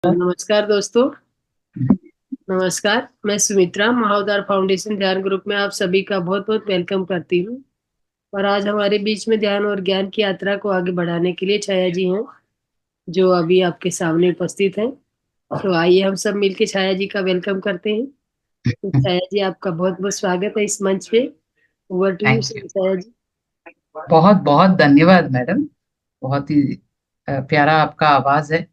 नमस्कार दोस्तों। नमस्कार, मैं सुमित्रा महाउद्धार फाउंडेशन ध्यान ग्रुप में आप सभी का बहुत बहुत वेलकम करती हूँ। और आज हमारे बीच में ध्यान और ज्ञान की यात्रा को आगे बढ़ाने के लिए छाया जी हैं, जो अभी आपके सामने उपस्थित हैं। तो आइए हम सब मिलकर छाया जी का वेलकम करते हैं। तो छाया जी, आपका बहुत बहुत स्वागत है इस मंच पे। Over to you thank you. Chhaya ji. बहुत बहुत धन्यवाद मैडम। बहुत ही प्यारा आपका आवाज है।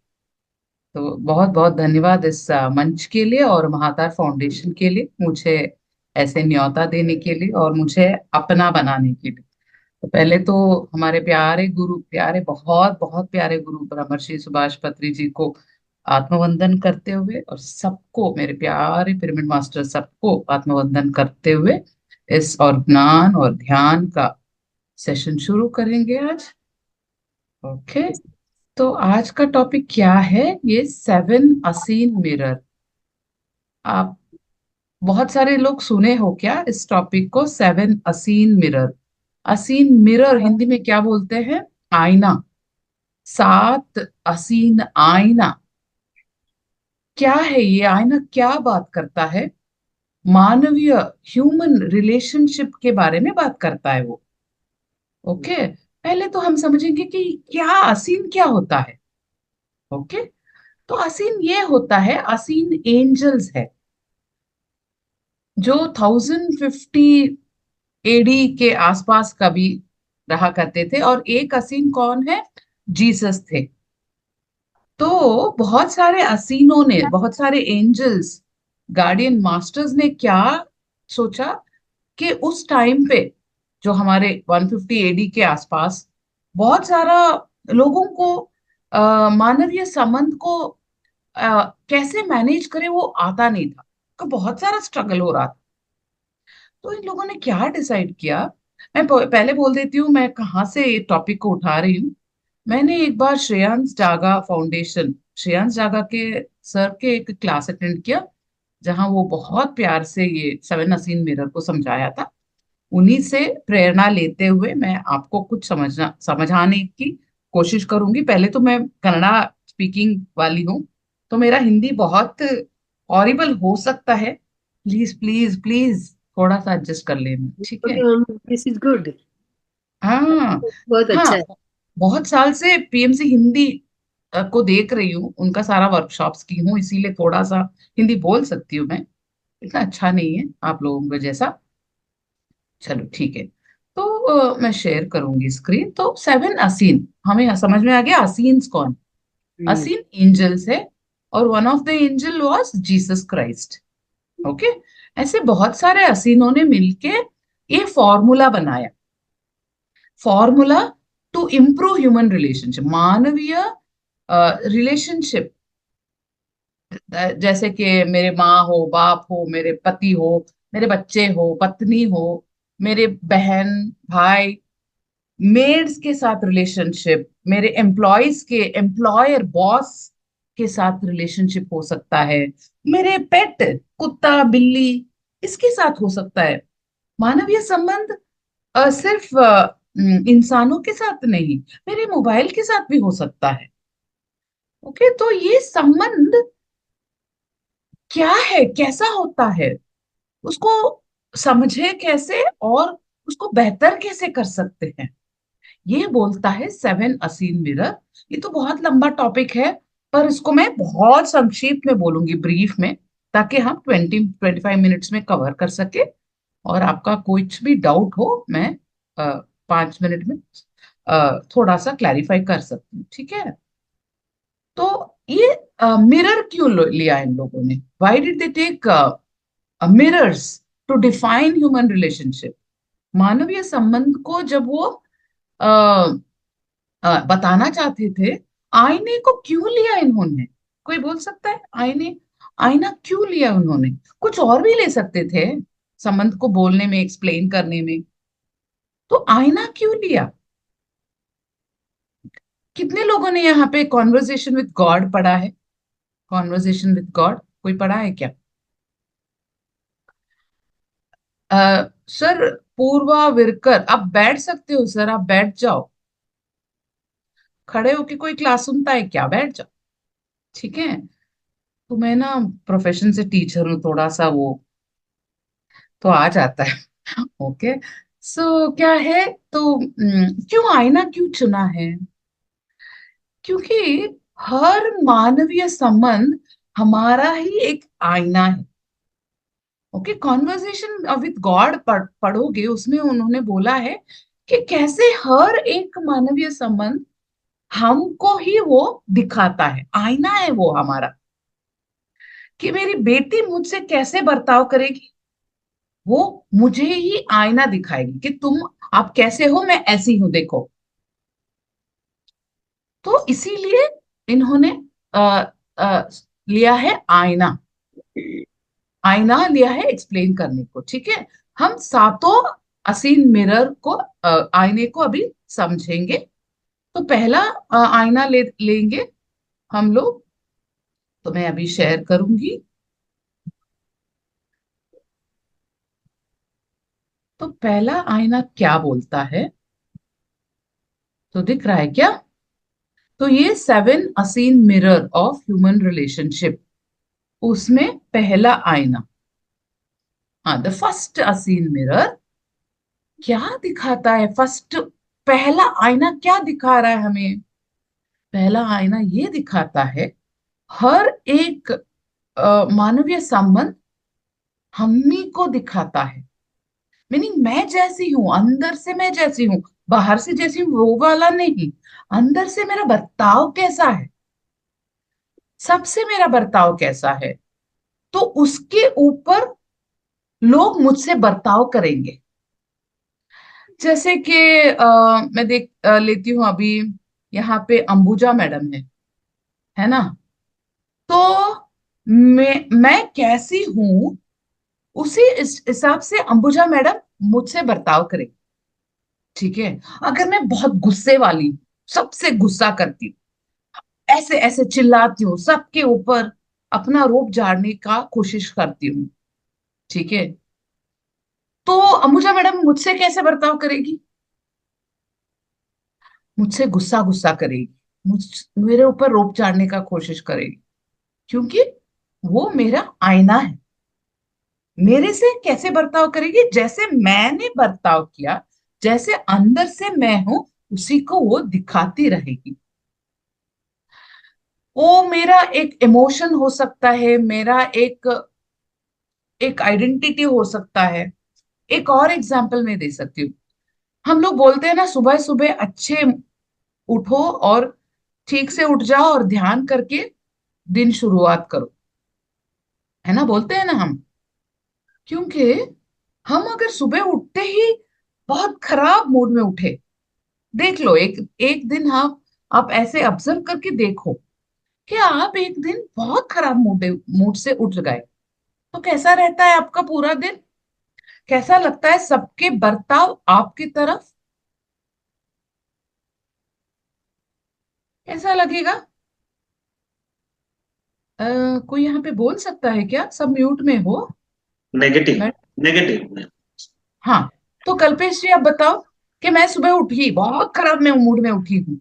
तो बहुत बहुत धन्यवाद इस मंच के लिए और महातार फाउंडेशन के लिए मुझे ऐसे न्योता देने के लिए और मुझे अपना बनाने के लिए। तो पहले तो हमारे प्यारे गुरु, प्यारे बहुत बहुत प्यारे गुरु ब्रह्मर्षि सुभाष पत्री जी को आत्मवंदन करते हुए और सबको, मेरे प्यारे पिरामिड मास्टर सबको आत्मवंदन करते हुए इस और ज्ञान और ध्यान का सेशन शुरू करेंगे आज। ओके। तो आज का टॉपिक क्या है? ये 7 असीन मिरर। आप बहुत सारे लोग सुने हो क्या इस टॉपिक को? 7 असीन मिरर। असीन मिरर हिंदी में क्या बोलते हैं? आईना। 7 असीन आईना। क्या है ये आईना? क्या बात करता है? मानवीय, ह्यूमन रिलेशनशिप के बारे में बात करता है वो। ओके। पहले तो हम समझेंगे कि क्या असीन क्या होता है। ओके। तो असीन ये होता है, असीन एंजल्स है जो 1050 एडी के आसपास कभी रहा करते थे। और एक असीन कौन है? जीसस थे। तो बहुत सारे असीनों ने, बहुत सारे एंजल्स, गार्डियन मास्टर्स ने क्या सोचा कि उस टाइम पे, जो हमारे 150 एडी के आसपास, बहुत सारा लोगों को मानवीय संबंध को कैसे मैनेज करे वो आता नहीं था। तो बहुत सारा स्ट्रगल हो रहा था। तो इन लोगों ने क्या डिसाइड किया, मैं पहले बोल देती हूँ मैं कहाँ से ये टॉपिक को उठा रही हूँ। मैंने एक बार श्रेयांश जागा फाउंडेशन, श्रेयांश जागा के सर के एक क्लास अटेंड किया, जहाँ वो बहुत प्यार से ये 7 असीन मिरर को समझाया था। उन्हीं से प्रेरणा लेते हुए मैं आपको कुछ समझाने की कोशिश करूंगी। पहले तो मैं कन्नड़ा स्पीकिंग वाली हूँ, तो मेरा हिंदी बहुत हॉरिबल हो सकता है। प्लीज प्लीज प्लीज थोड़ा सा एडजस्ट कर लेना, ठीक है? Okay, this is good. हाँ। बहुत अच्छा हाँ। है। बहुत साल से पीएमसी हिंदी को देख रही हूँ, उनका सारा वर्कशॉप्स की हूँ, इसीलिए थोड़ा सा हिंदी बोल सकती हूँ मैं। इतना अच्छा नहीं है आप लोगों का जैसा। चलो ठीक है। तो मैं शेयर करूंगी स्क्रीन। तो 7 असीन हमें समझ में आ गया। असीन्स कौन? हम्म। असीन एंजल्स है। और one of the angel was Jesus Christ. Okay. ऐसे बहुत सारे असीनों ने मिलके ये फॉर्मूला बनाया। Formula to improve human relationship, मानवीय रिलेशनशिप। जैसे कि मेरे माँ हो, बाप हो, मेरे पति हो, मेरे बच्चे हो, पत्नी हो, मेरे बहन भाई, मेड्स के साथ रिलेशनशिप, मेरे एम्प्लॉयज के, एम्प्लॉयर बॉस के साथ रिलेशनशिप हो सकता है, मेरे पेट, कुत्ता बिल्ली, इसके साथ हो सकता है। मानवीय संबंध सिर्फ इंसानों के साथ नहीं, मेरे मोबाइल के साथ भी हो सकता है। ओके। तो ये संबंध क्या है, कैसा होता है, उसको समझे कैसे और उसको बेहतर कैसे कर सकते हैं, ये बोलता है 7 असीन मिरर। ये तो बहुत लंबा टॉपिक है, पर इसको मैं बहुत संक्षिप्त में बोलूंगी, ब्रीफ में, ताकि हम 20-25 मिनट्स में कवर कर सके। और आपका कुछ भी डाउट हो, मैं 5 मिनट में थोड़ा सा क्लैरिफाई कर सकती हूँ, ठीक है? तो ये मिरर क्यों लिया इन लोगों ने? Why did they take mirrors to define human relationship? मानवीय संबंध को जब वो बताना चाहते थे, आईने को क्यों लिया इन्होंने? कोई बोल सकता है आईने, आईना क्यों लिया उन्होंने? कुछ और भी ले सकते थे संबंध को बोलने में, एक्सप्लेन करने में। तो आईना क्यों लिया? कितने लोगों ने यहाँ पे कॉन्वर्जेशन विद गॉड पढ़ा है? कॉन्वर्जेशन विद गॉड कोई पढ़ा है क्या? सर, पूर्वा विरकर, आप बैठ सकते हो सर, आप बैठ जाओ। खड़े होके कोई क्लास सुनता है क्या? बैठ जाओ, ठीक है? तो मैं ना प्रोफेशन से टीचर हूँ, थोड़ा सा वो तो आ जाता है। ओके। सो क्या है, तो क्यों आईना क्यों चुना है? क्योंकि हर मानवीय संबंध हमारा ही एक आईना है। ओके, कॉन्वर्सेशन विद गॉड पढ़ोगे, उसमें उन्होंने बोला है कि कैसे हर एक मानवीय संबंध हमको ही वो दिखाता है, आईना है वो हमारा। कि मेरी बेटी मुझसे कैसे बर्ताव करेगी, वो मुझे ही आईना दिखाएगी कि तुम, आप कैसे हो, मैं ऐसी हूं, देखो। तो इसीलिए इन्होंने आ, आ, लिया है आईना। आईना लिया है एक्सप्लेन करने को, ठीक है। हम सातों असीन मिरर को, आईने को अभी समझेंगे। तो पहला आईना लेंगे हम लोग। तो मैं अभी शेयर करूंगी। तो पहला आईना क्या बोलता है, तो दिख रहा है क्या? तो ये 7 असीन मिरर ऑफ ह्यूमन रिलेशनशिप, उसमें पहला आईना, हाँ, द फर्स्ट असीन मिरर क्या दिखाता है? फर्स्ट, पहला आईना क्या दिखा रहा है हमें? पहला आईना ये दिखाता है हर एक मानवीय संबंध हमनी को दिखाता है। मीनिंग मैं जैसी हूं, अंदर से मैं जैसी हूं, बाहर से जैसी हूं वो वाला नहीं। अंदर से मेरा बर्ताव कैसा है, सबसे मेरा बर्ताव कैसा है, तो उसके ऊपर लोग मुझसे बर्ताव करेंगे। जैसे कि मैं लेती हूँ अभी, यहाँ पे अंबुजा मैडम है ना। तो मैं कैसी हूं, उसी हिसाब से अंबुजा मैडम मुझसे बर्ताव करेगी, ठीक है। अगर मैं बहुत गुस्से वाली हूँ, सबसे गुस्सा करती हूँ, ऐसे ऐसे चिल्लाती हूँ सबके ऊपर, अपना रूप झाड़ने का कोशिश करती हूँ, ठीक है, तो अंबुजा मैडम मुझसे कैसे बर्ताव करेगी? मुझसे गुस्सा गुस्सा करेगी, मुझ मेरे ऊपर रोप चाड़ने का कोशिश करेगी, क्योंकि वो मेरा आईना है। मेरे से कैसे बर्ताव करेगी? जैसे मैंने बर्ताव किया, जैसे अंदर से मैं हूं, उसी को वो दिखाती रहेगी। वो मेरा एक इमोशन हो सकता है, मेरा एक एक आइडेंटिटी हो सकता है। एक और एग्जांपल मैं दे सकती हूँ। हम लोग बोलते हैं ना, सुबह सुबह अच्छे उठो और ठीक से उठ जाओ और ध्यान करके दिन शुरुआत करो, है ना, बोलते हैं ना हम। क्योंकि हम अगर सुबह उठते ही बहुत खराब मूड में उठे, देख लो, एक एक दिन आप ऐसे ऑब्जर्व करके देखो कि आप एक दिन बहुत खराब मूड से उठ गए, तो कैसा रहता है आपका पूरा दिन? कैसा लगता है सबके बर्ताव आपकी तरफ? कैसा लगेगा? कोई यहाँ पे बोल सकता है क्या? सब म्यूट में हो। नेगेटिव। मैं, नेगेटिव। हाँ। तो कल्पेश जी आप बताओ कि मैं सुबह उठी बहुत खराब मैं मूड में उठी हूँ,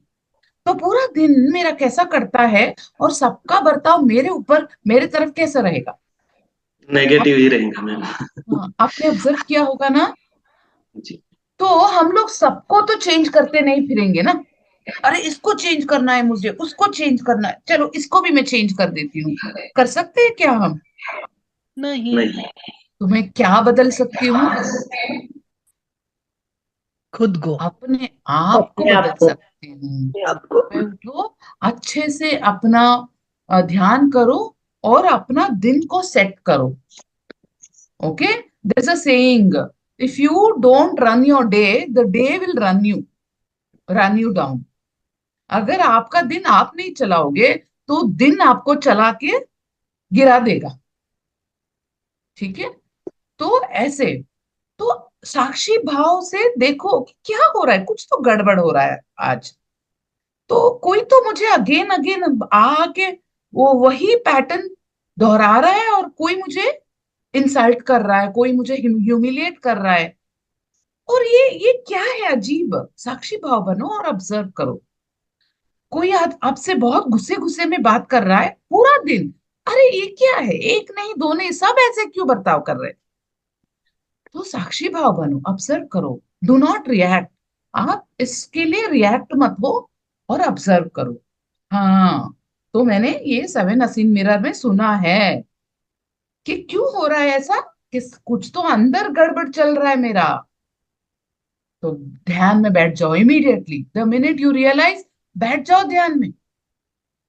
तो पूरा दिन मेरा कैसा करता है, और सबका बर्ताव मेरे ऊपर, मेरे तरफ कैसा रहेगा? आप, नेगेटिव ही रहेगा मैम। हाँ, आपने ऑब्जर्व किया होगा ना। जी। तो हम लोग सबको तो चेंज करते नहीं फिरेंगे ना। अरे इसको चेंज करना है, मुझे उसको चेंज करना है, चलो इसको भी मैं चेंज कर देती हूँ। कर सकते हैं क्या हम? नहीं, नहीं। तो मैं क्या बदल सकती हूँ? खुद को, अपने आप को अपने आप बदल को, सकती हूँ। अपने आप को। मैं उठो, अच्छे से अपना ध्यान करो और अपना दिन को सेट करो। Okay, there's a saying, if you don't run your day, the day will run you down. अगर आपका दिन आप नहीं चलाओगे, तो दिन आपको चला के गिरा देगा, ठीक है। तो ऐसे, तो साक्षी भाव से देखो कि क्या हो रहा है, कुछ तो गड़बड़ हो रहा है आज। तो कोई तो मुझे अगेन अगेन आके वो वही पैटर्न दोहरा रहा है, और कोई मुझे इंसल्ट कर रहा है, कोई मुझे ह्यूमिलिएट कर रहा है। और ये क्या है अजीब? साक्षी भाव बनो और ऑब्जर्व करो। कोई आपसे बहुत गुस्से गुस्से में बात कर रहा है पूरा दिन, अरे ये क्या है, एक नहीं दो नहीं, सब ऐसे क्यों बर्ताव कर रहे हैं? तो साक्षी भाव बनो, ऑब्जर्व करो, डू नॉट रिएक्ट। आप इसके लिए रिएक्ट मत हो और ऑब्जर्व करो। हाँ, तो मैंने ये सेवन असीन मिरर में सुना है कि क्यों हो रहा है ऐसा, किस कुछ तो अंदर गड़बड़ चल रहा है मेरा। तो ध्यान में बैठ जाओ immediately, the minute you realise, बैठ जाओ ध्यान में।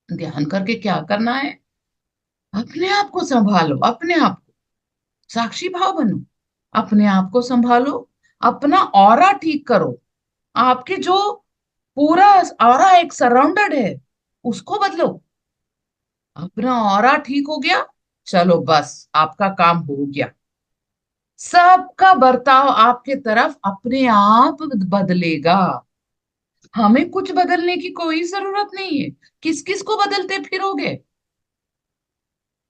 ध्यान करके क्या करना है, अपने आप को संभालो, अपने आप को साक्षी भाव बनो, अपने आप को संभालो, अपना ऑरा ठीक करो। आपके जो पूरा ऑरा एक सराउंडेड है उसको बदलो। अपना ऑरा ठीक हो गया, चलो बस आपका काम हो गया। सबका बर्ताव आपके तरफ अपने आप बदलेगा। हमें कुछ बदलने की कोई जरूरत नहीं है। किस किस को बदलते फिरोगे,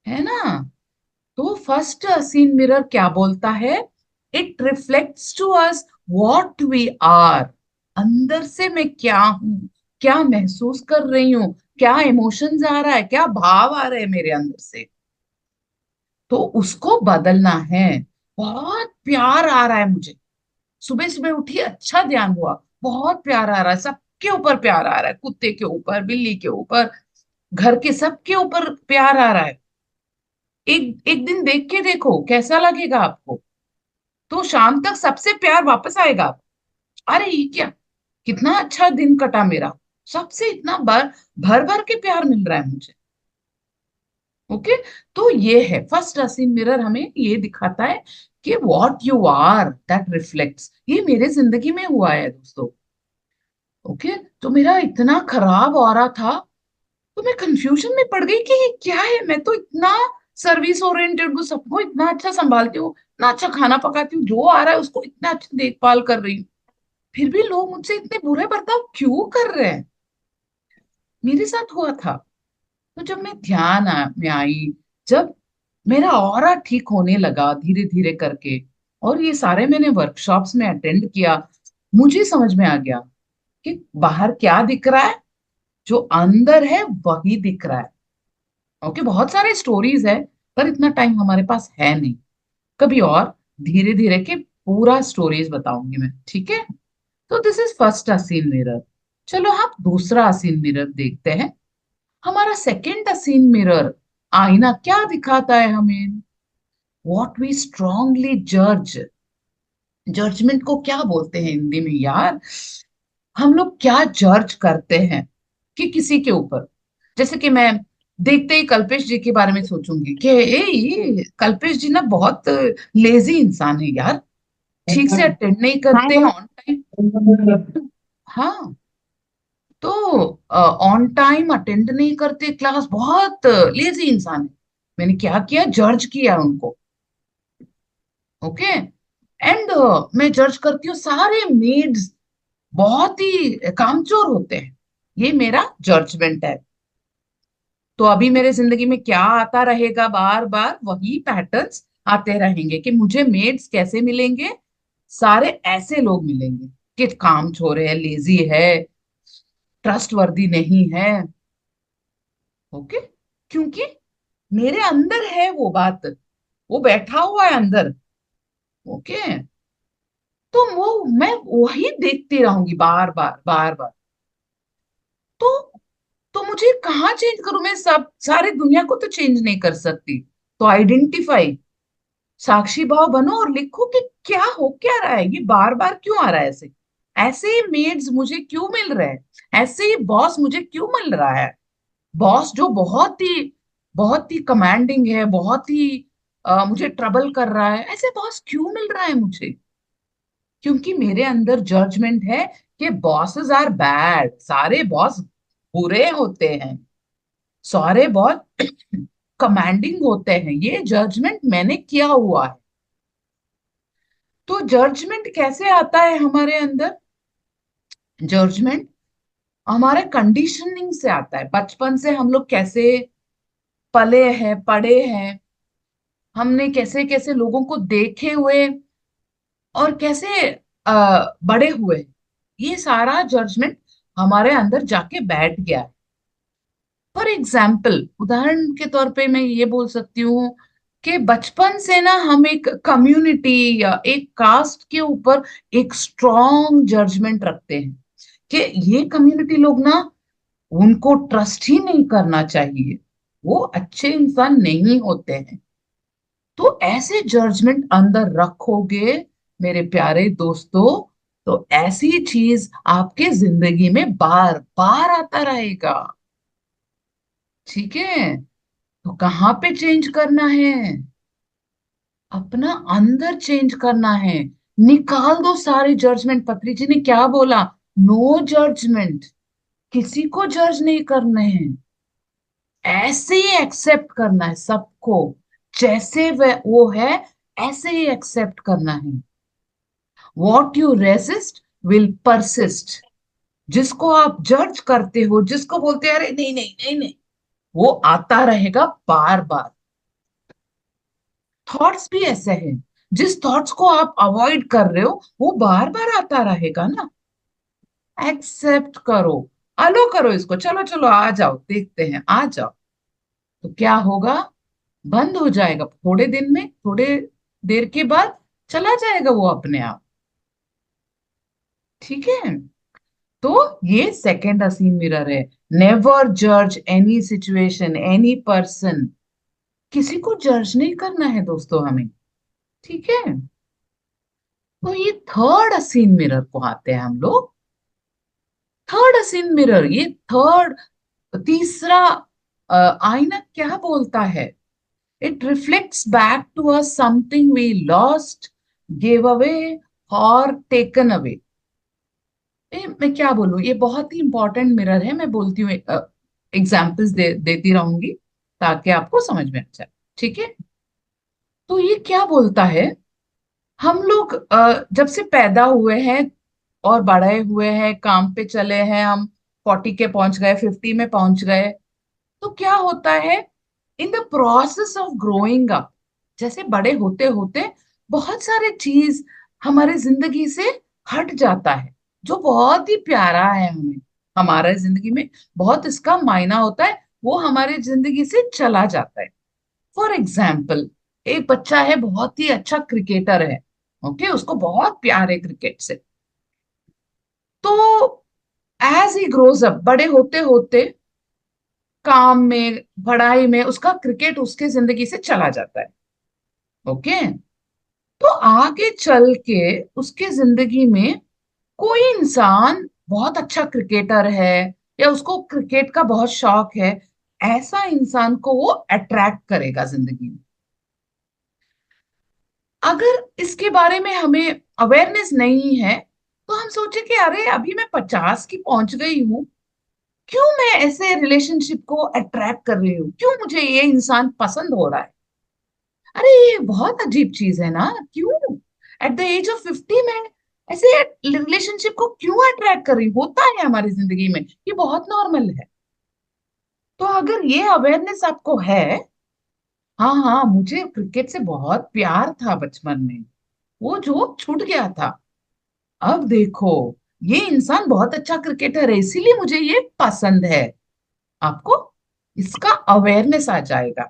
है ना? तो फर्स्ट असीन मिरर क्या बोलता है, it reflects to us what we are. अंदर से मैं क्या हूं, क्या महसूस कर रही हूं, क्या इमोशंस आ रहा है, क्या भाव आ रहे हैं मेरे अंदर से, तो उसको बदलना है। बहुत प्यार आ रहा है मुझे, सुबह सुबह उठी, अच्छा ध्यान हुआ, बहुत प्यार आ रहा है, सबके ऊपर प्यार आ रहा है, कुत्ते के ऊपर, बिल्ली के ऊपर, घर के सबके ऊपर प्यार आ रहा है। एक एक दिन देख के देखो कैसा लगेगा आपको, तो शाम तक सबसे प्यार वापस आएगा आपको। अरे ये क्या, कितना अच्छा दिन कटा मेरा, सबसे इतना भर भर के प्यार मिल रहा है मुझे। ओके, तो ये है फर्स्ट असीन मिरर, हमें ये दिखाता है कि what you are that reflects. ये मेरे जिंदगी में हुआ है दोस्तों। ओके, तो मेरा इतना खराब ऑरा था, तो मैं कंफ्यूजन में पड़ गई कि ये क्या है। मैं तो इतना सर्विस ओरिएंटेड हूँ, सबको इतना अच्छा संभालती हूँ, इतना अच्छा खाना पकाती हूँ, जो आ रहा है उसको इतना अच्छा देखभाल कर रही हूँ, फिर भी लोग मुझसे इतने बुरे बर्ताव क्यों कर रहे हैं? मेरे साथ हुआ था। तो जब मैं में आई, जब मेरा ऑरा ठीक होने लगा धीरे धीरे करके, और ये सारे मैंने वर्कशॉप्स में अटेंड किया, मुझे समझ में आ गया कि बाहर क्या दिख रहा है, जो अंदर है वही दिख रहा है। ओके, बहुत सारे स्टोरीज है, पर इतना टाइम हमारे पास है नहीं। कभी और धीरे धीरे के पूरा स्टोरीज बताऊंगी मैं, ठीक है? तो this is first Asind mirror. चलो हम दूसरा असीन मिरर देखते हैं। हमारा सेकंड असीन मिरर आईना क्या दिखाता है हमें, व्हाट वी स्ट्रांगली जज। जजमेंट को क्या बोलते हैं हिंदी में यार? हम लोग क्या जज करते हैं कि किसी के ऊपर, जैसे कि मैं देखते ही कल्पेश जी के बारे में सोचूंगी कि ये कल्पेश जी ना बहुत लेजी इंसान है यार, ठीक से अटेंड नहीं करते हैं ऑन टाइम। हाँ, तो ऑन टाइम अटेंड नहीं करते क्लास, बहुत लेजी इंसान है। मैंने क्या किया, जज किया उनको। ओके, एंड मैं जज करती हूँ सारे मेड्स बहुत ही कामचोर होते हैं। ये मेरा जजमेंट है। तो अभी मेरे जिंदगी में क्या आता रहेगा, बार बार वही पैटर्न्स आते रहेंगे कि मुझे मेड्स कैसे मिलेंगे, सारे ऐसे लोग मिलेंगे कि कामचोर है, लेजी है, ट्रस्टवर्दी नहीं है। ओके, क्योंकि मेरे अंदर है वो बात, वो बैठा हुआ है अंदर। ओके, तो वो मैं वही देखती रहूंगी बार बार बार बार। तो मुझे कहाँ चेंज करूं, मैं सब सारी दुनिया को तो चेंज नहीं कर सकती। तो आइडेंटिफाई, साक्षी भाव बनो और लिखो कि क्या हो क्या रहा है, ये बार बार क्यों आ रहा है, ऐसे ऐसे ही मेड्स मुझे क्यों मिल रहे हैं, ऐसे ही बॉस मुझे क्यों मिल रहा है। बॉस जो बहुत ही कमांडिंग है, बहुत ही मुझे ट्रबल कर रहा है, ऐसे बॉस क्यों मिल रहा है मुझे? क्योंकि मेरे अंदर जजमेंट है कि बॉसेस आर बैड, सारे बॉस बुरे होते हैं, सारे बॉस कमांडिंग होते हैं। ये जजमेंट मैंने किया हुआ है। तो जजमेंट कैसे आता है हमारे अंदर? जजमेंट हमारे कंडीशनिंग से आता है। बचपन से हम लोग कैसे पले हैं, पढ़े हैं, हमने कैसे कैसे लोगों को देखे हुए और कैसे बड़े हुए, ये सारा जजमेंट हमारे अंदर जाके बैठ गया है। फॉर एग्जाम्पल, उदाहरण के तौर पे मैं ये बोल सकती हूँ कि बचपन से ना हम एक कम्युनिटी या एक कास्ट के ऊपर एक स्ट्रॉन्ग जजमेंट रखते हैं कि ये कम्युनिटी लोग ना, उनको ट्रस्ट ही नहीं करना चाहिए, वो अच्छे इंसान नहीं होते हैं। तो ऐसे जजमेंट अंदर रखोगे मेरे प्यारे दोस्तों, तो ऐसी चीज आपके जिंदगी में बार बार आता रहेगा। ठीक है? तो कहाँ पे चेंज करना है? अपना अंदर चेंज करना है। निकाल दो सारे जजमेंट। पत्री जी ने क्या बोला? No judgement. किसी को जज नहीं करना है, ऐसे ही एक्सेप्ट करना है सबको, जैसे वो है ऐसे ही एक्सेप्ट करना है। What you resist will persist. जिसको आप जज करते हो, जिसको बोलते हैं अरे नहीं नहीं नहीं नहीं, वो आता रहेगा बार बार। थॉट्स भी ऐसे हैं, जिस थॉट्स को आप अवॉइड कर रहे हो वो बार बार आता रहेगा ना। एक्सेप्ट करो, अलो करो इसको, चलो चलो आ जाओ, देखते हैं, आ जाओ। तो क्या होगा? बंद हो जाएगा थोड़े दिन में, थोड़े देर के बाद चला जाएगा वो अपने आप। ठीक है? तो ये सेकंड असीन मिरर है। नेवर जज एनी सिचुएशन, एनी पर्सन। किसी को जज नहीं करना है दोस्तों हमें। ठीक है? तो ये थर्ड असीन मिरर को आते हैं हम लोग। थर्ड असीन मिरर, ये थर्ड, तीसरा आईना क्या बोलता है? It reflects back to us something we lost, give away और टेकन अवे। मैं क्या बोलूं, ये बहुत ही इंपॉर्टेंट मिरर है। मैं बोलती हूँ, एग्जाम्पल्स देती रहूंगी ताकि आपको समझ में आ जाए। ठीक है? तो ये क्या बोलता है? हम लोग जब से पैदा हुए हैं और बड़े हुए हैं, काम पे चले हैं, हम 40 के पहुंच गए, 50 में पहुंच गए, तो क्या होता है? In the process of growing up, जैसे बड़े होते होते बहुत सारे चीज हमारे जिंदगी से हट जाता है, जो बहुत ही प्यारा है हमें, हमारे जिंदगी में बहुत इसका मायना होता है, वो हमारे जिंदगी से चला जाता है। फॉर एग्जाम्पल, एक बच्चा है, बहुत ही अच्छा क्रिकेटर है, ओके, उसको बहुत प्यार है क्रिकेट से। तो एज ही ग्रोज अप, बड़े होते होते काम में, पढ़ाई में, उसका क्रिकेट उसके जिंदगी से चला जाता है। ओके? तो आगे चल के उसके जिंदगी में कोई इंसान बहुत अच्छा क्रिकेटर है, या उसको क्रिकेट का बहुत शौक है, ऐसा इंसान को वो अट्रैक्ट करेगा जिंदगी में। अगर इसके बारे में हमें अवेयरनेस नहीं है, तो हम सोचे कि अरे अभी मैं 50 की पहुंच गई हूँ, क्यों मैं ऐसे रिलेशनशिप को अट्रैक्ट कर रही हूँ, क्यों मुझे ये इंसान पसंद हो रहा है। अरे ये बहुत अजीब चीज है ना, क्यों एट द एज ऑफ 50 में ऐसे रिलेशनशिप को क्यों अट्रैक्ट कर रही हूँ? होता है हमारी जिंदगी में, ये बहुत नॉर्मल है। तो अगर ये अवेयरनेस आपको है, हाँ हाँ, मुझे क्रिकेट से बहुत प्यार था बचपन में, वो जो छूट गया था, अब देखो ये इंसान बहुत अच्छा क्रिकेटर है, इसीलिए मुझे ये पसंद है। आपको इसका अवेयरनेस आ जाएगा।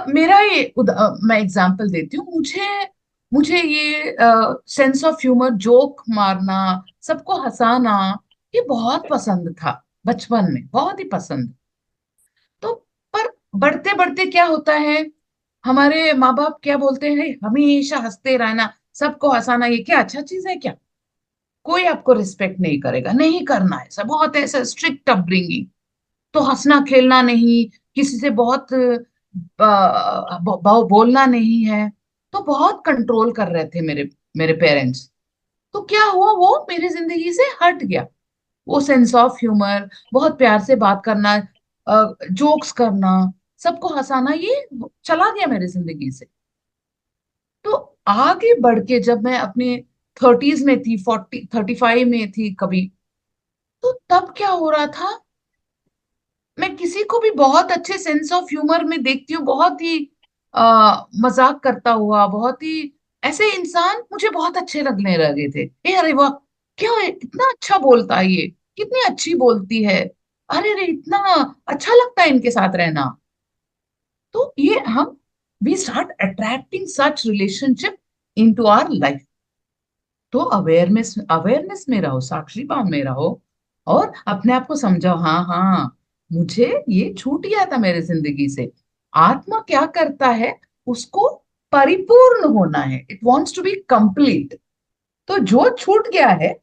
मेरा ये मैं एग्जांपल देती हूँ। मुझे मुझे ये सेंस ऑफ ह्यूमर, जोक मारना, सबको हंसाना, ये बहुत पसंद था बचपन में, बहुत ही पसंद। तो पर बढ़ते बढ़ते क्या होता है, हमारे माँ बाप क्या बोलते हैं? हमेशा हंसते रहना, सबको हंसाना, ये क्या अच्छा चीज है क्या? कोई आपको रिस्पेक्ट नहीं करेगा, नहीं करना है, सब बहुत ऐसा स्ट्रिक्ट अपब्रिंगिंग। तो हंसना खेलना नहीं, किसी से बहुत बोलना नहीं है। तो बहुत कंट्रोल कर रहे थे मेरे मेरे पेरेंट्स। तो क्या हुआ, वो मेरी जिंदगी से हट गया। वो सेंस ऑफ ह्यूमर, बहुत प्यार से बात करना, जोक्स करना, सबको हंसाना, ये चला गया मेरी जिंदगी से। तो आगे बढ़ के जब मैं अपने 30s में थी, 35 में थी कभी, तो तब क्या हो रहा था, मैं किसी को भी बहुत अच्छे सेंस ऑफ ह्यूमर में देखती हूँ, बहुत ही मजाक करता हुआ, बहुत ही ऐसे इंसान मुझे बहुत अच्छे लगने लगे थे। अरे वाह, क्या है, इतना अच्छा बोलता है ये, कितनी अच्छी बोलती है, अरे रे इतना अच्छा लगता है इनके साथ रहना। तो ये हम we start attracting such relationship into our life. तो अवेयरनेस अवेयरनेस में रहो, साक्षी भाव में रहो, और अपने आप को समझाओ, हाँ हाँ मुझे ये छूट गया था मेरे जिंदगी से। आत्मा क्या करता है, उसको परिपूर्ण होना है, it wants to be complete. तो जो छूट गया है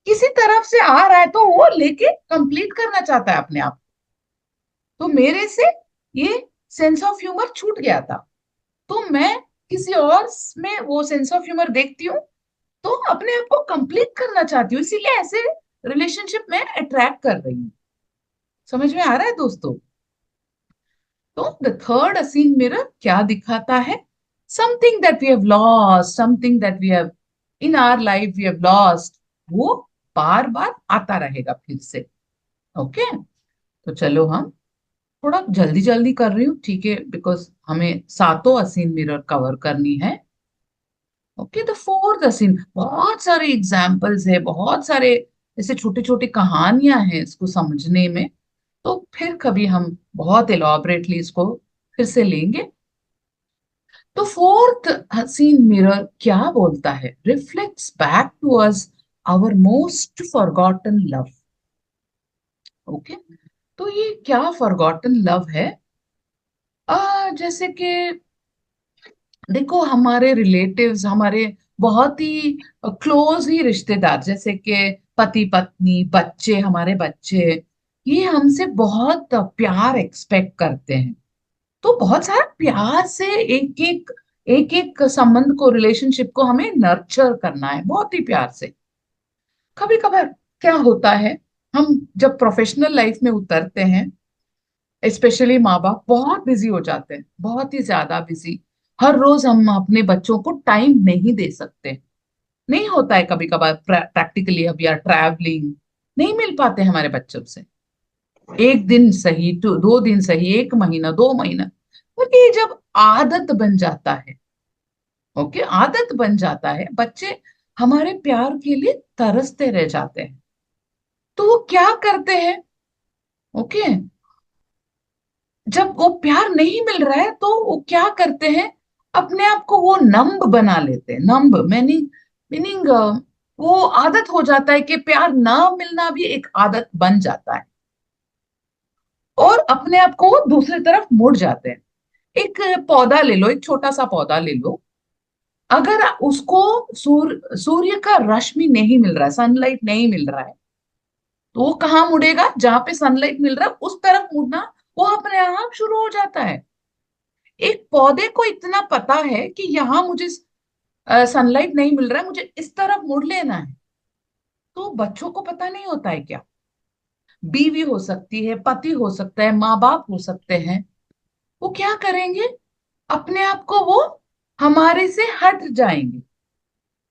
किसी तरफ से आ रहा है तो वो लेके कंप्लीट करना चाहता है अपने आप। तो मेरे से ये सेंस ऑफ ह्यूमर छूट गया था, तो मैं किसी और में वो सेंस ऑफ ह्यूमर देखती हूँ, तो अपने आप को कंप्लीट करना चाहती हूँ, इसीलिए ऐसे रिलेशनशिप में अट्रैक्ट कर रही हूँ। समझ में आ रहा है दोस्तों? तो द थर्ड असीन मिरर क्या दिखाता है, something that we have lost, something that we have in our life we have lost, वो बार बार आता रहेगा फिर से। ओके, तो चलो हम थोड़ा जल्दी जल्दी कर रही हूँ, ठीक है, बिकॉज हमें सातों असीन मिरर कवर करनी है। ओके, द फोर्थ असीन, बहुत सारे एग्जाम्पल्स है, बहुत सारे ऐसे छोटे छोटे कहानियां हैं इसको समझने में, तो फिर कभी हम बहुत एलॉबरेटली इसको फिर से लेंगे। तो फोर्थ हसीन मिरर क्या बोलता है, reflects back to us our most forgotten love. Okay, तो ये क्या फॉरगॉटन लव है? जैसे कि देखो, हमारे रिलेटिव्स, हमारे बहुत ही क्लोज ही रिश्तेदार, जैसे कि पति पत्नी, बच्चे, हमारे बच्चे, ये हमसे बहुत प्यार एक्सपेक्ट करते हैं। तो बहुत सारा प्यार से एक एक संबंध को, रिलेशनशिप को हमें नर्चर करना है बहुत ही प्यार से। कभी कभार क्या होता है, हम जब प्रोफेशनल लाइफ में उतरते हैं, स्पेशली माँ बाप बहुत बिजी हो जाते हैं, बहुत ही ज्यादा बिजी। हर रोज हम अपने बच्चों को टाइम नहीं दे सकते, नहीं होता है, कभी कभार प्रैक्टिकली अब या ट्रैवलिंग नहीं मिल पाते हमारे बच्चों से। एक दिन सही, 2 दिन सही, 1 महीना, 2 महीना, क्योंकि ये जब आदत बन जाता है, ओके, आदत बन जाता है, बच्चे हमारे प्यार के लिए तरसते रह जाते हैं। तो वो क्या करते हैं, ओके, जब वो प्यार नहीं मिल रहा है तो वो क्या करते हैं, अपने आप को वो नंब बना लेते हैं। नंब मीनिंग मीनिंग वो आदत हो जाता है कि प्यार ना मिलना भी एक आदत बन जाता है, और अपने आप को वो दूसरी तरफ मुड़ जाते हैं। एक पौधा ले लो, एक छोटा सा पौधा ले लो, अगर उसको सूर्य का रश्मि नहीं मिल रहा है, सनलाइट नहीं मिल रहा है, तो वो कहाँ मुड़ेगा, जहां पे सनलाइट मिल रहा है उस तरफ मुड़ना वो अपने आप शुरू हो जाता है। एक पौधे को इतना पता है कि यहाँ मुझे सनलाइट नहीं मिल रहा है, मुझे इस तरफ मुड़ लेना है। तो बच्चों को पता नहीं होता है क्या, बीवी हो सकती है, पति हो सकता है, माँ बाप हो सकते हैं, वो क्या करेंगे, अपने आप को वो हमारे से हट जाएंगे,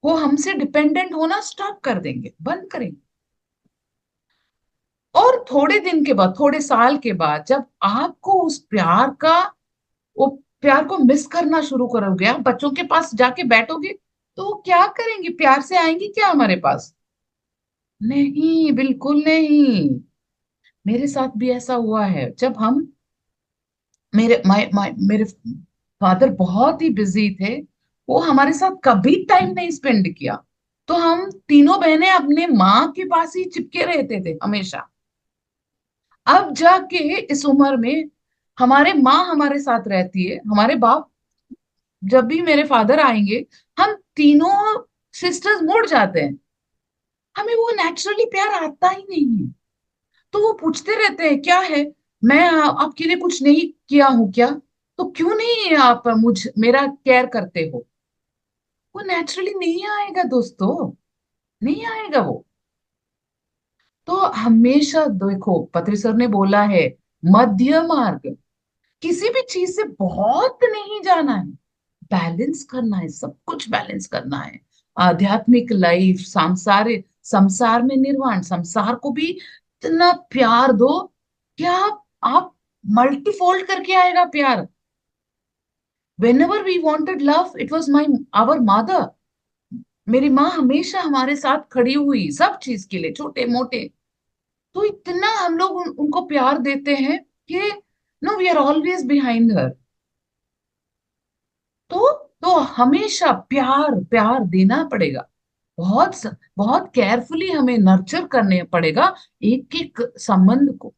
वो हमसे डिपेंडेंट होना स्टॉप कर देंगे, बंद करेंगे। और थोड़े दिन के बाद, थोड़े साल के बाद, जब आपको उस प्यार का, वो प्यार को मिस करना शुरू करोगे, आप बच्चों के पास जाके बैठोगे, तो वो क्या करेंगे, प्यार से आएंगे क्या हमारे पास? नहीं, बिल्कुल नहीं। मेरे साथ भी ऐसा हुआ है, जब हम मेरे फादर बहुत ही बिजी थे, वो हमारे साथ कभी टाइम नहीं स्पेंड किया, तो हम तीनों बहनें अपने माँ के पास ही चिपके रहते थे हमेशा। अब जाके इस उम्र में हमारे माँ हमारे साथ रहती है, हमारे बाप, जब भी मेरे फादर आएंगे, हम तीनों सिस्टर्स मुड़ जाते हैं, हमें वो नेचुरली प्यार आता ही नहीं है। तो वो पूछते रहते हैं, क्या है, मैं आपके लिए कुछ नहीं किया हूं क्या, तो क्यों नहीं आप मेरा केयर करते हो? वो नेचुरली नहीं आएगा दोस्तों, नहीं आएगा वो। तो हमेशा देखो, पत्री सर ने बोला है, मध्य मार्ग, किसी भी चीज से बहुत नहीं जाना है, बैलेंस करना है, सब कुछ बैलेंस करना है। आध्यात्मिक लाइफ, सांसारिक, संसार में निर्वाण, संसार को भी इतना प्यार दो कि आप मल्टीफोल्ड करके आएगा प्यार। whenever we wanted love, it was my our mother, मेरी माँ हमेशा हमारे साथ खड़ी हुई, सब चीज के लिए, छोटे मोटे, तो इतना हम लोग उनको प्यार देते हैं कि no, we are always behind her. तो हमेशा प्यार प्यार देना पड़ेगा। बहुत केयरफुली हमें नर्चर करने पड़ेगा एक एक संबंध को।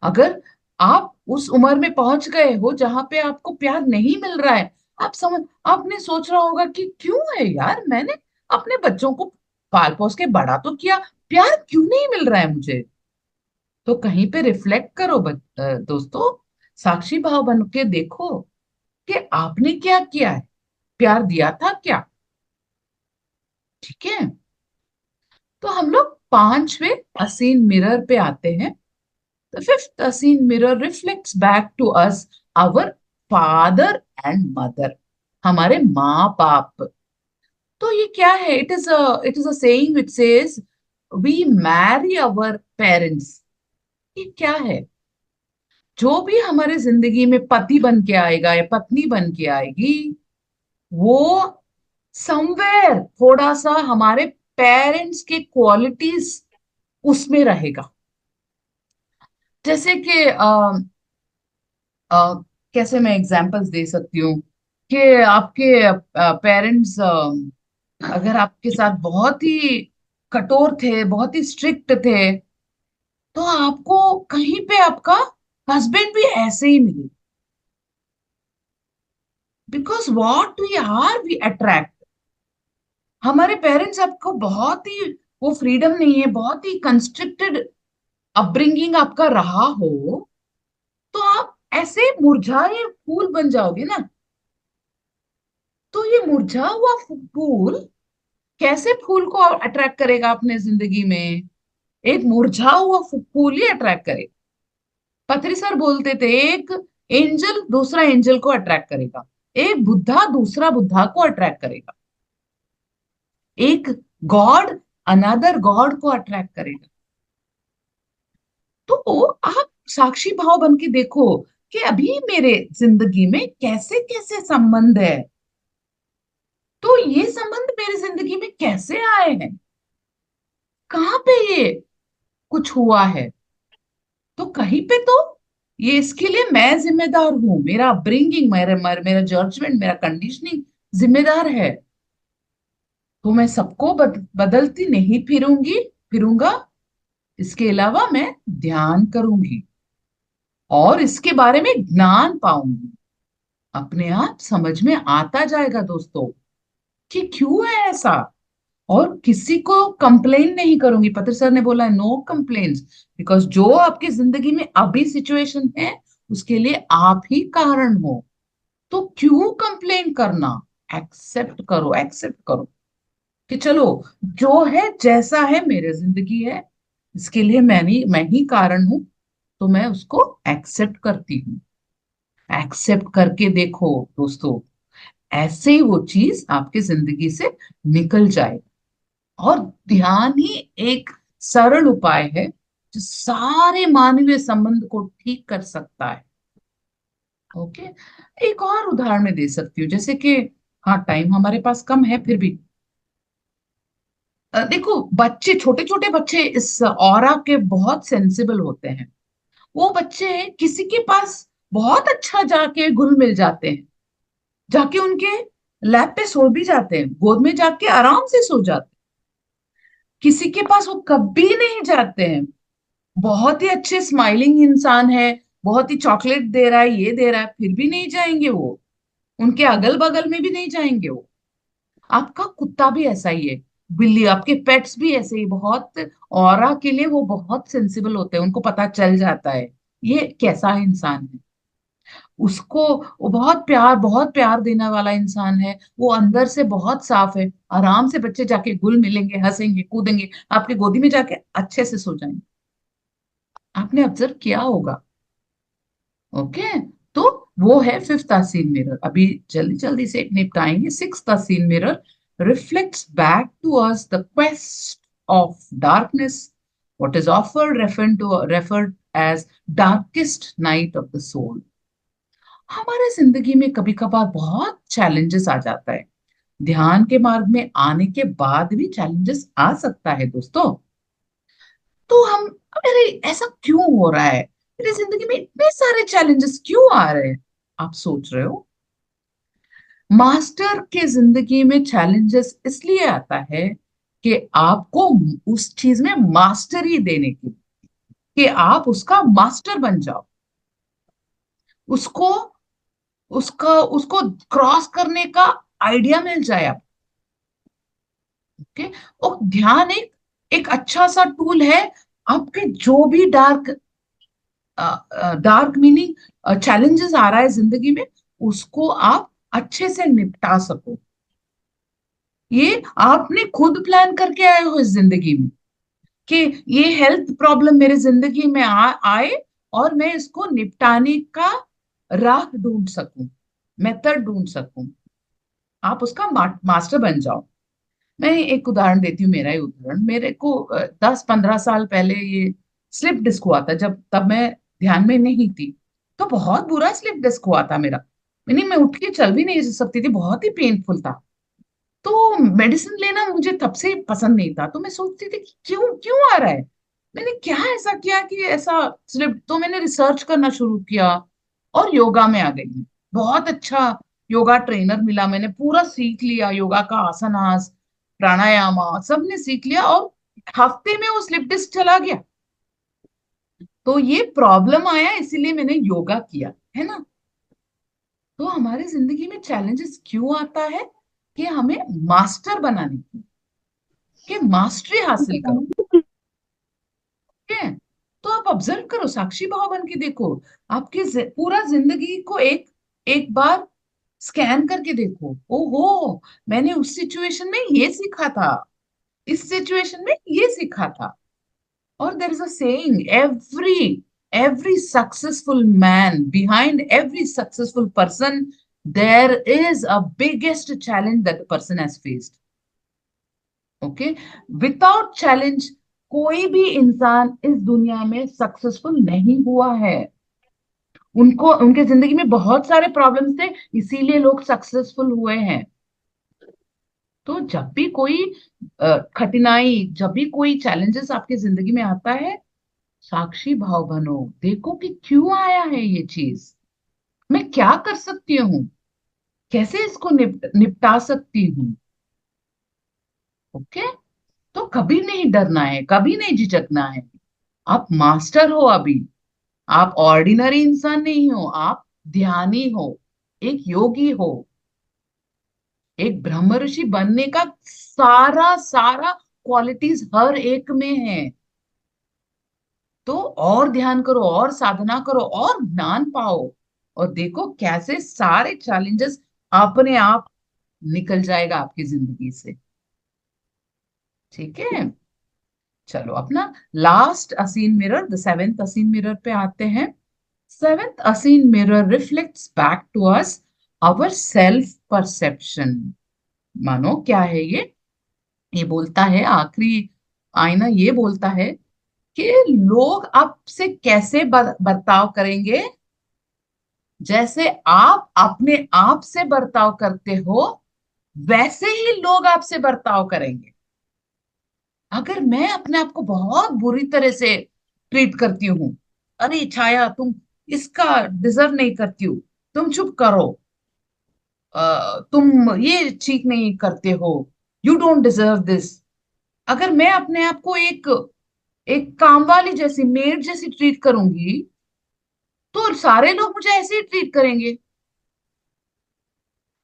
अगर आप उस उम्र में पहुंच गए हो जहां पे आपको प्यार नहीं मिल रहा है, आपने सोच रहा होगा कि क्यों है यार, मैंने अपने बच्चों को पाल पोस के बड़ा तो किया, प्यार क्यों नहीं मिल रहा है मुझे। तो कहीं पे रिफ्लेक्ट करो दोस्तों, साक्षी भाव बन के देखो कि आपने क्या किया है, प्यार दिया था क्या। ठीक है, तो हम लोग पांचवें असीन मिरर पे आते हैं। The fifth unseen mirror reflects back to us our father and mother, हमारे माँ बाप। तो ये क्या है? It is a saying which says we marry our parents। ये क्या है? जो भी हमारे जिंदगी में पति बन के आएगा या पत्नी बन के आएगी, वो समवेयर थोड़ा सा हमारे पेरेंट्स के क्वालिटीज उसमें रहेगा। जैसे कि कैसे मैं एग्जांपल्स दे सकती हूँ कि आपके पेरेंट्स अगर आपके साथ बहुत ही कठोर थे, बहुत ही स्ट्रिक्ट थे, तो आपको कहीं पे आपका हस्बैंड भी ऐसे ही मिले। Because what we are we attract. हमारे पेरेंट्स आपको बहुत ही, वो फ्रीडम नहीं है, बहुत ही कंस्ट्रिक्टेड अपब्रिंगिंग आपका रहा हो, तो आप ऐसे मुरझाए फूल बन जाओगे ना। तो ये मुरझा हुआ फूल कैसे फूल को अट्रैक्ट करेगा अपने जिंदगी में? एक मुरझा हुआ फूल ही अट्रैक्ट करेगा। पथरी सर बोलते थे एक एंजल दूसरा एंजल को अट्रैक्ट करेगा, एक बुद्धा दूसरा बुद्धा को अट्रैक्ट करेगा, एक गॉड अनदर गॉड को अट्रैक्ट करेगा। तो आप साक्षी भाव बन के देखो कि अभी मेरे जिंदगी में कैसे कैसे संबंध है, तो ये संबंध मेरी जिंदगी में कैसे आए हैं, कहाँ पे ये कुछ हुआ है। तो कहीं पे तो ये इसके लिए मैं जिम्मेदार हूं, मेरा अपब्रिंगिंग, मेरा जजमेंट, मेरा कंडीशनिंग जिम्मेदार है। तो मैं सबको बदलती नहीं फिरूंगा। इसके अलावा मैं ध्यान करूंगी और इसके बारे में ज्ञान पाऊंगी। अपने आप समझ में आता जाएगा दोस्तों कि क्यों है ऐसा। और किसी को कंप्लेन नहीं करूंगी। पत्र सर ने बोला नो कंप्लेन्स, बिकॉज जो आपकी जिंदगी में अभी सिचुएशन है उसके लिए आप ही कारण हो। तो क्यों कंप्लेन करना? एक्सेप्ट करो कि चलो जो है जैसा है मेरे जिंदगी है, इसके लिए मैं ही कारण हूं। तो मैं उसको एक्सेप्ट करती हूँ। एक्सेप्ट करके देखो दोस्तों, ऐसे ही वो चीज आपकी जिंदगी से निकल जाए। और ध्यान ही एक सरल उपाय है जो सारे मानवीय संबंध को ठीक कर सकता है। ओके, एक और उदाहरण मैं दे सकती हूँ, जैसे कि हाँ टाइम हमारे पास कम है फिर भी देखो, बच्चे, छोटे छोटे बच्चे इस ऑरा के बहुत सेंसिबल होते हैं। वो बच्चे किसी के पास बहुत अच्छा जाके घुल मिल जाते हैं, जाके उनके लैप पे सो भी जाते हैं, गोद में जाके आराम से सो जाते हैं। किसी के पास वो कभी नहीं जाते हैं। बहुत ही अच्छे स्माइलिंग इंसान है, बहुत ही चॉकलेट दे रहा है, ये दे रहा है, फिर भी नहीं जाएंगे वो। उनके अगल बगल में भी नहीं जाएंगे वो। आपका कुत्ता भी ऐसा ही है, बिल्ली, आपके पेट्स भी ऐसे ही बहुत ऑरा के लिए वो बहुत सेंसिबल होते हैं। उनको पता चल जाता है ये कैसा इंसान है। उसको वो बहुत प्यार देने वाला इंसान है, वो अंदर से बहुत साफ है। आराम से बच्चे जाके घुल मिलेंगे, हंसेंगे, कूदेंगे, आपकी गोदी में जाके अच्छे से सो जाएंगे। आपने ऑब्जर्व किया होगा। ओके, तो वो है फिफ्थ आसीन मिरर। अभी जल्दी जल्दी से निपटाएंगे। Sixth Essene mirror reflects back to us the quest of darkness, what is offer referred as darkest night of the soul. हमारे जिंदगी में कभी कभार बहुत चैलेंजेस आ जाता है। ध्यान के मार्ग में आने के बाद भी चैलेंजेस आ सकता है दोस्तों। तो हम, अरे ऐसा क्यों हो रहा है, मेरी जिंदगी में इतने सारे चैलेंजेस क्यों आ रहे हैं, आप सोच रहे हो। मास्टर के जिंदगी में चैलेंजेस इसलिए आता है कि आपको उस चीज में मास्टरी देने की, कि आप उसका मास्टर बन जाओ, उसको उसका उसको क्रॉस करने का आइडिया मिल जाए आप। ओके। और ध्यान एक एक अच्छा सा टूल है, आपके जो भी डार्क डार्क मीनिंग चैलेंजेस आ रहा है जिंदगी में, उसको आप अच्छे से निपटा सको। ये आपने खुद प्लान करके आए हो इस जिंदगी में कि ये हेल्थ प्रॉब्लम मेरे जिंदगी में आए और मैं इसको निपटाने का राह ढूंढ सकूं, मेथड ढूंढ सकूं, आप उसका मास्टर बन जाओ। मैं एक उदाहरण देती हूँ, मेरा ही उदाहरण। मेरे को 10-15 साल पहले ये स्लिप डिस्क हुआ था, जब तब मैं ध्यान में नहीं थी। तो बहुत बुरा स्लिप डिस्क हुआ था मेरा, यानी मैं उठ के चल भी नहीं सकती थी, बहुत ही पेनफुल था। तो मेडिसिन लेना मुझे तब से पसंद नहीं था। तो मैं सोचती थी कि क्यों क्यों आ रहा है, मैंने क्या ऐसा किया कि ऐसा स्लिप। तो मैंने रिसर्च करना शुरू किया और योगा में आ गई मैं। बहुत अच्छा योगा ट्रेनर मिला, मैंने पूरा सीख लिया, योगा का आसनास प्राणायाम सब ने सीख लिया, और हफ्ते में वो स्लिप डिस्क चला गया। तो ये प्रॉब्लम आया इसीलिए मैंने योगा किया, है ना। तो हमारी जिंदगी में चैलेंजेस क्यों आता है, कि हमें मास्टर बनाने की, कि मास्टरी हासिल करो। ठीक है। तो आप ऑब्जर्व करो, साक्षी भाव बन के देखो, आपकी पूरा जिंदगी को एक एक बार स्कैन करके देखो। ओहो, मैंने उस सिचुएशन में ये सीखा था, इस सिचुएशन में ये सीखा था। और there is a saying, every successful man, behind every successful person there is a biggest challenge that the person has faced. Okay. Without challenge कोई भी इंसान इस दुनिया में सक्सेसफुल नहीं हुआ है। उनको उनके जिंदगी में बहुत सारे प्रॉब्लम्स थे, इसीलिए लोग सक्सेसफुल हुए हैं। तो जब भी कोई कठिनाई, जब भी कोई चैलेंजेस आपकी जिंदगी में आता है, साक्षी भाव बनो, देखो कि क्यों आया है ये चीज, मैं क्या कर सकती हूँ, कैसे इसको निपटा सकती हूँ। ओके। तो कभी नहीं डरना है, कभी नहीं झिझकना है। आप मास्टर हो अभी, आप ऑर्डिनरी इंसान नहीं हो, आप ध्यानी हो, एक योगी हो, एक ब्रह्म ऋषि बनने का सारा सारा क्वालिटीज हर एक में है। तो और ध्यान करो, और साधना करो, और ज्ञान पाओ, और देखो कैसे सारे चैलेंजेस अपने आप निकल जाएगा आपकी जिंदगी से। ठीक है। चलो अपना last Essene mirror, the seventh Essene mirror पे आते हैं। Seventh Essene mirror reflects back to us our self perception. मानो क्या है ये बोलता है, आखिरी आईना ये बोलता है कि लोग आपसे कैसे बर्ताव करेंगे, जैसे आप अपने आप से बर्ताव करते हो वैसे ही लोग आपसे बर्ताव करेंगे। अगर मैं अपने आप को बहुत बुरी तरह से ट्रीट करती हूँ, अरे छाया तुम इसका डिजर्व नहीं करती हो, तुम चुप करो, तुम ये ठीक नहीं करते हो, यू डोंट डिजर्व दिस। अगर मैं अपने आप को एक एक काम वाली जैसी, मेड जैसी ट्रीट करूंगी, तो सारे लोग मुझे ऐसे ही ट्रीट करेंगे।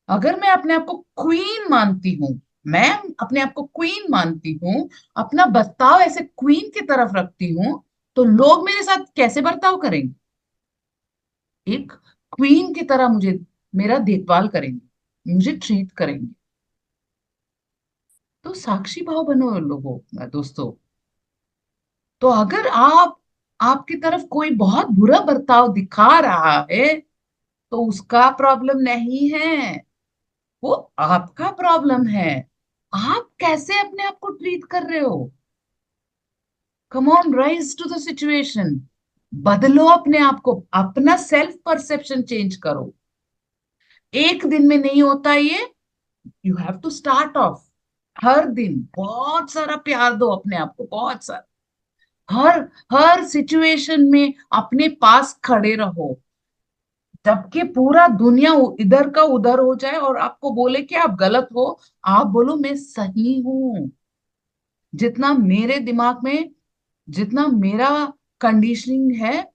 अगर मैं अपने आप को क्वीन मानती हूँ, मैं अपने आप को क्वीन मानती हूँ, अपना बर्ताव ऐसे क्वीन की तरफ रखती हूँ, तो लोग मेरे साथ कैसे बर्ताव करेंगे, एक क्वीन की तरह मुझे, मेरा देखभाल करेंगे, मुझे ट्रीट करेंगे। तो साक्षी भाव बनो लोगों, दोस्तों। तो अगर आपकी तरफ कोई बहुत बुरा बर्ताव दिखा रहा है, तो उसका प्रॉब्लम नहीं है, वो आपका प्रॉब्लम है। आप कैसे अपने आप को ट्रीट कर रहे हो। Come on, rise to the situation, बदलो अपने आप को, अपना सेल्फ परसेप्शन चेंज करो। एक दिन में नहीं होता ये, you have to start off. हर दिन बहुत सारा प्यार दो अपने आप को, बहुत सारा। हर हर सिचुएशन में अपने पास खड़े रहो, जबकि पूरा दुनिया इधर का उधर हो जाए और आपको बोले कि आप गलत हो, आप बोलो मैं सही हूं। जितना मेरे दिमाग में, जितना मेरा कंडीशनिंग है,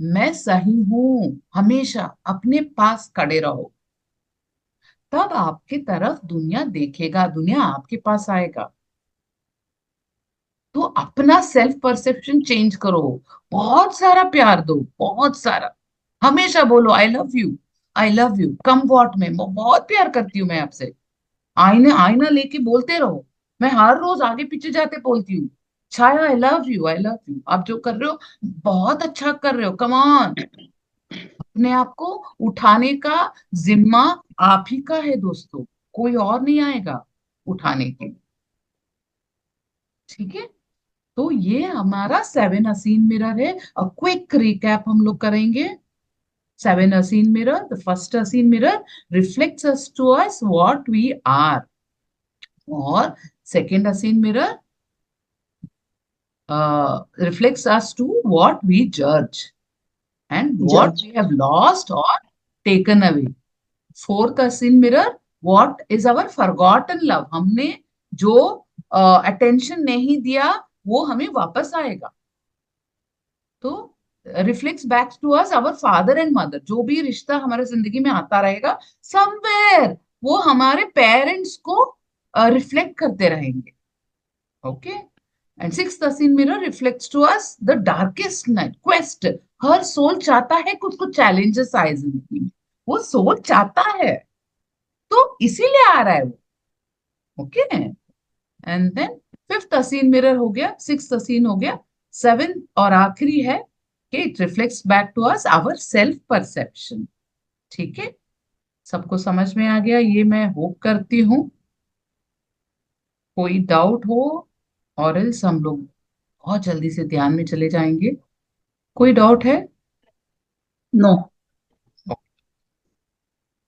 मैं सही हूं। हमेशा अपने पास खड़े रहो, तब आपकी तरफ दुनिया देखेगा, दुनिया आपके पास आएगा। तो अपना सेल्फ परसेप्शन चेंज करो, बहुत सारा प्यार दो, बहुत सारा। हमेशा बोलो आई love you, I love you, come what में बहुत प्यार करती हूँ मैं आपसे। आईना आईना लेके बोलते रहो। मैं हर रोज आगे पीछे जाते बोलती हूँ, Chhaya I love you, I love you, आप जो कर रहे हो बहुत अच्छा कर रहे हो, कम ऑन। अपने आप को उठाने का जिम्मा आप ही का है दोस्तों, कोई और नहीं आएगा उठाने के लिए। ठीक है, तो ये हमारा 7 हसीन मिरर है। अब क्विक रिकैप हम लोग करेंगे। 7 Essene mirror, the first Essene mirror reflects us to us what we are, और second Essene mirror reflects us to what we judge and what जज। we have lost or taken away. Fourth hसीन mirror, what is our forgotten love, हमने जो attention नहीं दिया वो हमें वापस आएगा। तो reflects back to us our father and mother, जो भी रिश्ता हमारे जिंदगी में आता रहेगा समवेयर वो हमारे पेरेंट्स को रिफ्लेक्ट करते रहेंगे। Okay, and sixth Essene mirror reflects to us the darkest night quest. हर सोल चाहता है कुछ कुछ चैलेंजेस आए जिंदगी में, वो सोल चाहता है, तो इसीलिए आ रहा है वो। ओके, एंड देन फिफ्थ हसीन मिरर हो गया, सिक्स्थ हसीन हो गया, सेवेंथ और आखिरी है कि it reflects back to us our self perception. ठीक है, सबको समझ में आ गया ये मैं होप करती हूँ। कोई डाउट हो और एल्स हम लोग बहुत जल्दी से ध्यान में चले जाएंगे। कोई डाउट है? नो।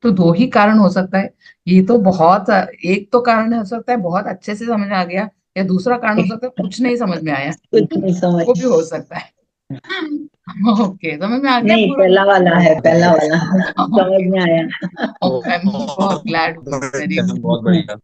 तो दो ही कारण हो सकता है, ये तो बहुत, एक तो कारण हो सकता है बहुत अच्छे से समझ आ गया, या दूसरा कारण हो सकता है कुछ नहीं समझ में आया, कुछ नहीं समझ। वो भी हो सकता है। ओके, समझ में आ गया नहीं, पूरा? पहला वाला है, पहला वाला समझ ओके, में आया। I am so glad, very बहुत बढ़िया।